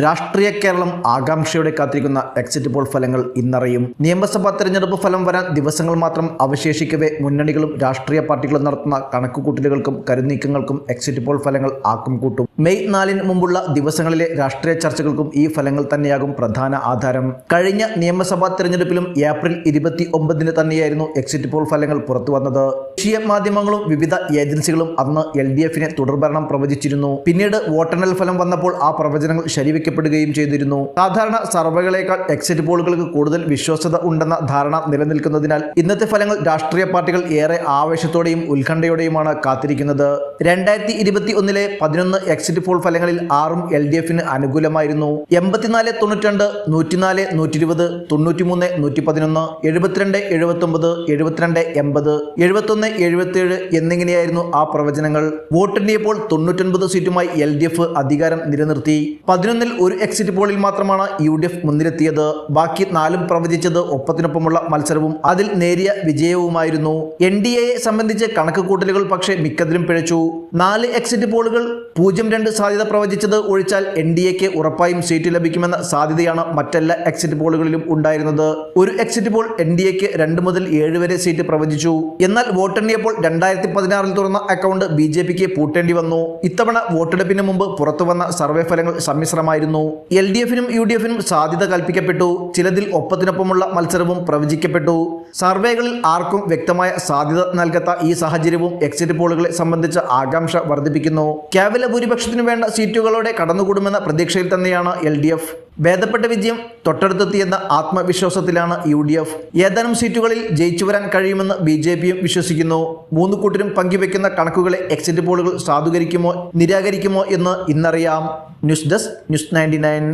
രാഷ്ട്രീയ കേരളം ആകാംക്ഷയോടെ കാത്തിരിക്കുന്ന എക്സിറ്റ് പോൾ ഫലങ്ങൾ ഇന്നറിയും. നിയമസഭാ തെരഞ്ഞെടുപ്പ് ഫലം വരാൻ ദിവസങ്ങൾ മാത്രം അവശേഷിക്കവേ മുന്നണികളും രാഷ്ട്രീയ പാർട്ടികളും നടത്തുന്ന കണക്കുകൂട്ടലുകൾക്കും കരുനീക്കങ്ങൾക്കും എക്സിറ്റ് പോൾ ഫലങ്ങൾ ആക്കം കൂട്ടും. മെയ് 4-ന് മുമ്പുള്ള ദിവസങ്ങളിലെ രാഷ്ട്രീയ ചർച്ചകൾക്കും ഈ ഫലങ്ങൾ തന്നെയാകും പ്രധാന ആധാരം. കഴിഞ്ഞ നിയമസഭാ തെരഞ്ഞെടുപ്പിലും ഏപ്രിൽ 29-ന് തന്നെയായിരുന്നു എക്സിറ്റ് പോൾ ഫലങ്ങൾ പുറത്തുവന്നത്. ദേശീയ മാധ്യമങ്ങളും വിവിധ ഏജൻസികളും അന്ന് LDF-നെ തുടർഭരണം പ്രവചിച്ചിരുന്നു. പിന്നീട് വോട്ടെണ്ണൽ ഫലം വന്നപ്പോൾ ആ പ്രവചനങ്ങൾ ശരിവെക്കപ്പെടുകയും ചെയ്തിരുന്നു. സാധാരണ സർവേകളേക്കാൾ എക്സിറ്റ് പോളുകൾക്ക് കൂടുതൽ വിശ്വാസ്യത ഉണ്ടെന്ന ധാരണ നിലനിൽക്കുന്നതിനാൽ ഇന്നത്തെ ഫലങ്ങൾ രാഷ്ട്രീയ പാർട്ടികൾ ഏറെ ആവേശത്തോടെയും ഉത്കണ്ഠയോടെയുമാണ് കാത്തിരിക്കുന്നത്. 2021-ലെ 11 എക്സിറ്റ് പോൾ ഫലങ്ങളിൽ 6ഉം LDF-ന് അനുകൂലമായിരുന്നു. 84, 92, 104, 120, 93, 111, 72, 79, 72, 80, 71, 77 എന്നിങ്ങനെയായിരുന്നു ആ പ്രവചനങ്ങൾ. വോട്ടെണ്ണിയപ്പോൾ 99 സീറ്റുമായി LDF അധികാരം നിലനിർത്തി. 11-ൽ ഒരു എക്സിറ്റ് പോളിൽ മാത്രമാണ് UDF മുന്നിലെത്തിയത്. ബാക്കി 4ഉം പ്രവചിച്ചത് ഒപ്പത്തിനൊപ്പമുള്ള മത്സരവും അതിൽ നേരിയ വിജയവുമായിരുന്നു. NDAയെ സംബന്ധിച്ച് കണക്ക് കൂട്ടലുകൾ പക്ഷേ മിക്കതിലും പിഴച്ചു. 4 എക്സിറ്റ് പോളുകൾ 0-2 സാധ്യത പ്രവചിച്ചത് ഒഴിച്ചാൽ NDAക്ക് ഉറപ്പായും സീറ്റ് ലഭിക്കുമെന്ന സാധ്യതയാണ് മറ്റെല്ലാ എക്സിറ്റ് പോളുകളിലും ഉണ്ടായിരുന്നത്. ഒരു എക്സിറ്റ് പോൾ NDAക്ക് 2 മുതൽ 7 വരെ സീറ്റ് പ്രവചിച്ചു. എന്നാൽ വോട്ടെണ്ണിയപ്പോൾ 2016-ൽ തുറന്ന അക്കൗണ്ട് BJPക്ക് പൂട്ടേണ്ടി വന്നു. ഇത്തവണ വോട്ടെടുപ്പിന് മുമ്പ് പുറത്തുവന്ന സർവേ ഫലങ്ങൾ സമ്മിശ്രമായിരുന്നു. LDF-നും UDF-നും സാധ്യത കൽപ്പിക്കപ്പെട്ടു. ചിലതിൽ ഒപ്പത്തിനൊപ്പമുള്ള മത്സരവും പ്രവചിക്കപ്പെട്ടു. സർവേകളിൽ ആർക്കും വ്യക്തമായ സാധ്യത നൽകാത്ത ഈ സാഹചര്യവും എക്സിറ്റ് പോളുകളെ സംബന്ധിച്ച ആകാംക്ഷ വർദ്ധിപ്പിക്കുന്നു. കേവല ഭൂരിപക്ഷത്തിനു വേണ്ട സീറ്റുകളോടെ കടന്നുകൂടുമെന്ന പ്രതീക്ഷയിൽ തന്നെയാണ് LDF. ഭേദപ്പെട്ട വിജയം തൊട്ടടുത്തെത്തിയെന്ന ആത്മവിശ്വാസത്തിലാണ് UDF. ഏതാനും സീറ്റുകളിൽ ജയിച്ചു വരാൻ കഴിയുമെന്ന് BJPയും വിശ്വസിക്കുന്നു. 3 കൂട്ടരും പങ്കുവെക്കുന്ന കണക്കുകളെ എക്സിറ്റ് പോളുകൾ സാധൂകരിക്കുമോ നിരാകരിക്കുമോ എന്ന് ഇന്നറിയാം. News desk, news 99.